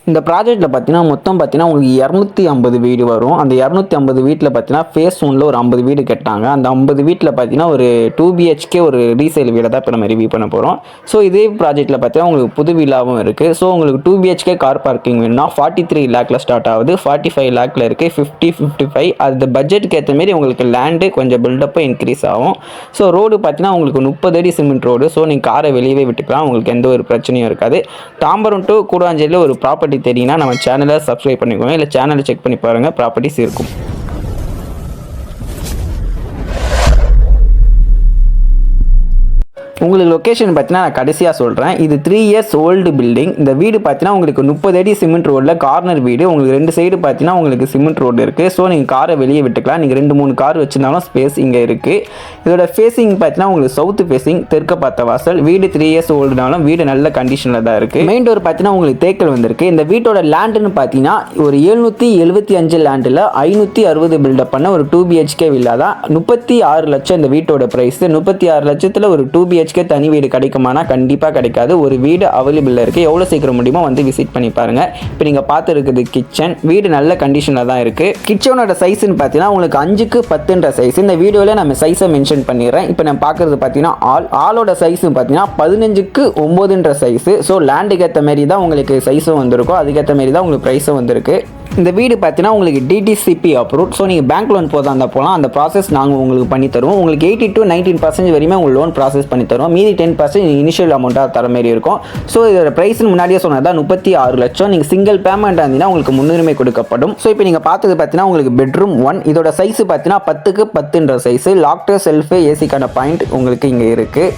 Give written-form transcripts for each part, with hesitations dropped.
இந்த ப்ராஜெக்ட்டில் பார்த்தீங்கன்னா மொத்தம் பார்த்தீங்கன்னா உங்களுக்கு 250 வீடு வரும். அந்த 250 வீட்டில் பார்த்தீங்கன்னா ஃபேஸ் 1ல ஒரு 50 வீடு கட்டாங்க. அந்த 50 வீட்டில் பார்த்தீங்கன்னா ஒரு 2 BHK ஒரு ரீசேல் வீடை தான் இப்போ நம்ம ரிவ்யூ பண்ண போகிறோம். ஸோ இதே ப்ராஜெக்ட்டில் பார்த்தீங்கன்னா உங்களுக்கு புது வில்லாவும் இருக்குது. ஸோ உங்களுக்கு 2 BHK கார் பார்க்கிங் வேணும்னா 43 லேக்கில் ஸ்டார்ட் ஆகுது, 45 லேக்கில் இருக்குது, 50, 55. அது பட்ஜெட்டுக்கு ஏற்ற மாரி உங்களுக்கு லேண்டு கொஞ்சம் பில்டப்பும் இன்க்ரீஸ் ஆகும். ஸோ ரோடு பார்த்தீங்கன்னா உங்களுக்கு 30 அடி சிமெண்ட் ரோடு. ஸோ நீங்கள் காரை வெளியவே விட்டுக்கலாம், உங்களுக்கு எந்த ஒரு பிரச்சனையும் இருக்காது. தாம்பரம் டு கூடுவாஞ்சேரியில் ஒரு ப்ராப்பர்ட்டி தெரியும்னா நம்ம சேனலை சப்ஸ்கிரைப் பண்ணிக்கோங்க, இல்லை சேனலை செக் பண்ணி பாருங்கள், ப்ராப்பர்ட்டிஸ் இருக்கும். உங்களுக்கு லொக்கேஷன் பார்த்தீங்கன்னா நான் கடைசியாக சொல்கிறேன். இது 3 years ஓல்டு பில்டிங். இந்த வீடு பார்த்தீங்கன்னா உங்களுக்கு 30 அடி சிமெண்ட் ரோடில் கார்னர் வீடு. உங்களுக்கு 2 சைடு பார்த்தீங்கன்னா உங்களுக்கு சிமெண்ட் ரோடு இருக்குது. ஸோ நீங்கள் காரை வெளியே விட்டுக்கலாம். நீங்கள் 2-3 கார் வச்சுருந்தாலும் ஸ்பேஸ் இங்கே இருக்குது. இதோட ஃபேஸிங் பார்த்தீங்கன்னா உங்களுக்கு சவுத்து ஃபேஸிங், தெற்க பார்த்த வாசல். வீடு 3 years ஓல்டுனாலும் வீடு நல்ல கண்டிஷனில் தான் இருக்குது. மெயின் டோர் பார்த்தீங்கன்னா உங்களுக்கு தேக்கல் வந்திருக்கு. இந்த வீட்டோட லேண்டுன்னு பார்த்தீங்கன்னா ஒரு 775 லேண்டில் 560 பில்டப் பண்ண ஒரு 2 BHK வில்லா தான். 36 லட்சம் இந்த வீட்டோட ப்ரைஸ். 36 லட்சத்தில் ஒரு 2 BHK தனி வீடு கிடைக்குமானா கண்டிப்பாக கிடைக்காது. ஒரு வீடு அவைலபிள் இருக்குது. எவ்வளோ சீக்கிரம் முடியுமோ வந்து விசிட் பண்ணி பாருங்கள். இப்போ நீங்கள் பார்த்து இருக்குது கிச்சன். வீடு நல்ல கண்டிஷனில் தான் இருக்குது. கிச்சனோட சைஸ்ன்னு பார்த்தீங்கன்னா உங்களுக்கு 5க்கு 10ன்ற சைஸ். இந்த வீடியோவில் நம்ம சைஸை மென்ஷன் பண்ணிடுறேன். இப்போ நம்ம பார்க்குறது பார்த்தீங்கன்னா ஆளோட சைஸ்ன்னு பார்த்தீங்கன்னா 15க்கு 9ன்ற சைஸு. ஸோ லேண்டுக்கு ஏற்ற மாரி தான் உங்களுக்கு சைஸும் வந்திருக்கும், அதுக்கேற்ற மாரி தான் உங்களுக்கு ப்ரைஸும் வந்திருக்கு. இந்த வீடு பார்த்தீங்கன்னா உங்களுக்கு DTCP அப்ரூவ். ஸோ நீங்கள் பேங்க் லோன் போதா இருந்தால் போகலாம். அந்த ப்ராசஸ் நாங்கள் உங்களுக்கு பண்ணி தருவோம். உங்களுக்கு 80 to 19% வரையுமே உங்களுக்கு லோன் ப்ராசஸ் பண்ணி தருவோம். மீதி 10% இனிஷியல் அமௌண்ட்டாக தர மாரி இருக்கும். ஸோ இதோட ப்ரைஸ்னு முன்னாடியே சொன்னதா 36 லட்சம். நீங்கள் சிங்கிள் பேமெண்ட் இருந்தீங்கன்னா உங்களுக்கு முன்னுரிமை கொடுக்கப்படும். ஸோ இப்போ நீங்கள் பார்த்தது பார்த்தீங்கன்னா உங்களுக்கு பெட்ரூம் 1. இதோட சைஸ் பார்த்தீங்கன்னா 10க்கு 10ன்ற சைஸு. லாக்டர் செல்ஃபு, ஏசிக்கான பாயிண்ட் உங்களுக்கு இங்கே இருக்குது.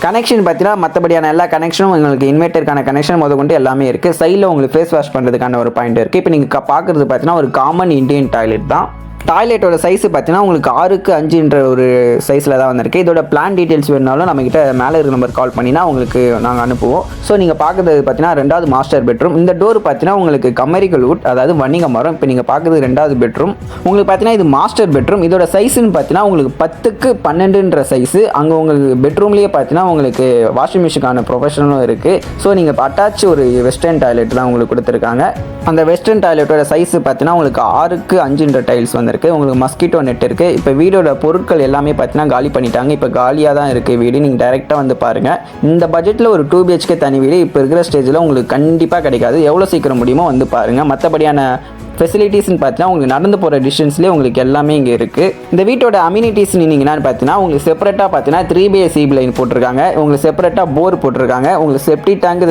கனெக்ஷன் பார்த்தீங்கன்னா மற்றபடியான எல்லா கனெக்ஷனும் உங்களுக்கு இன்வெர்ட்டருக்கான கனெக்ஷன் முதற்கொண்டு எல்லாமே இருக்குது. சைடில் உங்களுக்கு ஃபேஸ் வாஷ் பண்ணுறதுக்கான ஒரு பாயிண்ட் இருக்குது. இப்போ நீங்கள் பார்க்குறது பார்த்தீங்கன்னா ஒரு காமன் இண்டியன் டாய்லெட் தான். டாய்லெட்டோட சைஸ் பார்த்தீங்கன்னா உங்களுக்கு 6க்கு 5ன்ற ஒரு சைஸில் தான் வந்திருக்கு. இதோட பிளான் டீட்டெயில்ஸ் வேணுனாலும் நம்மக்கிட்ட மேலே இருக்க நம்பர் கால் பண்ணினா உங்களுக்கு நாங்கள் அனுப்புவோம். ஸோ நீங்கள் பார்க்குறது பார்த்தீங்கன்னா 2வது மாஸ்டர் பெட்ரூம். இந்த டோர் பார்த்தீங்கன்னா உங்களுக்கு கமரிக்கல் வுட், அதாவது வணிக மரம். இப்போ நீங்கள் பார்க்குறது 2வது பெட்ரூம். உங்களுக்கு பார்த்தீங்கன்னா இது மாஸ்டர் பெட்ரூம். இதோட சைஸ்ன்னு பார்த்தீங்கன்னா உங்களுக்கு 10க்கு 12ன்ற சைஸு. அங்கே உங்களுக்கு பெட்ரூம்லேயே பார்த்தீங்கன்னா உங்களுக்கு வாஷிங் மிஷினுக்கான ப்ரொஃபஷனலும் இருக்குது. ஸோ நீங்கள் அட்டாச் ஒரு வெஸ்டர்ன் டாய்லெட் தான் உங்களுக்கு கொடுத்துருக்காங்க. அந்த வெஸ்டர்ன் டாய்லெட்டோட சைஸ் பார்த்தீங்கன்னா உங்களுக்கு 6க்கு 5ன்ற டைல்ஸ் வந்திருக்கு. உங்களுக்கு மஸ்கிட்டோ நெட் இருக்குது. இப்போ வீடோட பொருட்கள் எல்லாமே பார்த்தீங்கன்னா காலி பண்ணிட்டாங்க. இப்போ காலியாக தான் இருக்குது வீடு. நீங்கள் டைரெக்டாக வந்து பாருங்கள். இந்த பட்ஜெட்டில் ஒரு 2 BHK தனி வீடு இப்போ இருக்கிற ஸ்டேஜில் உங்களுக்கு கண்டிப்பாக கிடைக்காது. எவ்வளோ சீக்கிரம் முடியுமோ வந்து பாருங்கள். மற்றபடியான ஃபெசிலிட்டிஸ்ன்னு பார்த்தீங்கன்னா உங்களுக்கு நடந்து போகிற டிஸ்டன்ஸ்லேயே உங்களுக்கு எல்லாமே இங்கே இருக்குது. இந்த வீட்டோட அம்யூனிட்டிஸ் என்னன்னு பார்த்தீங்கன்னா உங்களுக்கு செப்பரேட்டாக பார்த்தீங்கன்னா 3BS லைன் போட்டிருக்காங்க. உங்களுக்கு செப்பரேட்டாக போர் போட்டிருக்காங்க. உங்களுக்கு செப்டி டேங்க்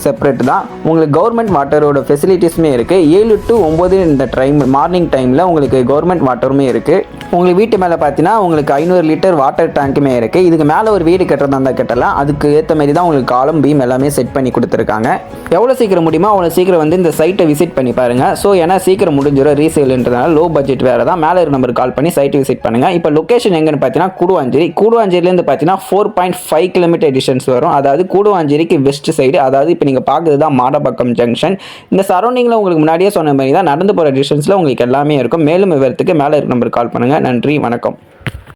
செப்பரேட் தான். உங்களுக்கு கவர்மெண்ட் வாட்டரோட ஃபெசிலிட்டிஸுமே இருக்குது. 7 to 9 இந்த மார்னிங் டைமில் உங்களுக்கு கவர்மெண்ட் வாட்டருமே இருக்குது. உங்களுக்கு வீட்டு மேலே பார்த்தீங்கன்னா உங்களுக்கு 500 லிட்டர் வாட்டர் டேங்க்குமே இருக்குது. இதுக்கு மேலே ஒரு வீடு கட்டுறதா இருந்தால் கட்டலாம். அதுக்கு ஏற்ற மாதிரி தான் உங்களுக்கு காலம் பீம் எல்லாமே செட் பண்ணி கொடுத்துருக்காங்க. எவ்வளோ சீக்கிரம் முடியுமோ அவ்வளோ சீக்கிரம் வந்து இந்த சைட்டை விசிட் பண்ணி பாருங்கள். ஸோ ஏன்னா சீக்கிரம் முடிஞ்சிடும், ரீசேல்ன்றதுனால லோ பட்ஜெட் வேறு தான். மேலே இருக்க நம்பர் கால் பண்ணி சைட்டை விசிட் பண்ணுங்கள். இப்போ லொக்கேஷன் எங்கன்னு பார்த்தீங்கன்னா கூடுவாஞ்சேரியிலேருந்து பார்த்தீங்கன்னா 4.5 கிலோமீட்டர் டிஸ்டன்ஸ் வரும். அதாவது கூடுவாஞ்சேரிக்கு வெஸ்ட் சைடு. அதாவது இப்போ நீங்கள் பார்க்குறது தான் மாடப்பக்கம் ஜங்ஷன். இந்த சரௌண்டிங்கில் உங்களுக்கு முன்னாடியே சொன்ன மாதிரி தான் நடந்து போகிற டிஸ்டன்ஸில் உங்களுக்கு எல்லாமே இருக்கும். மேலும் விவரத்துக்கு மேலே இருக்க நம்பர் கால் பண்ணுங்கள். நன்றி, வணக்கம்.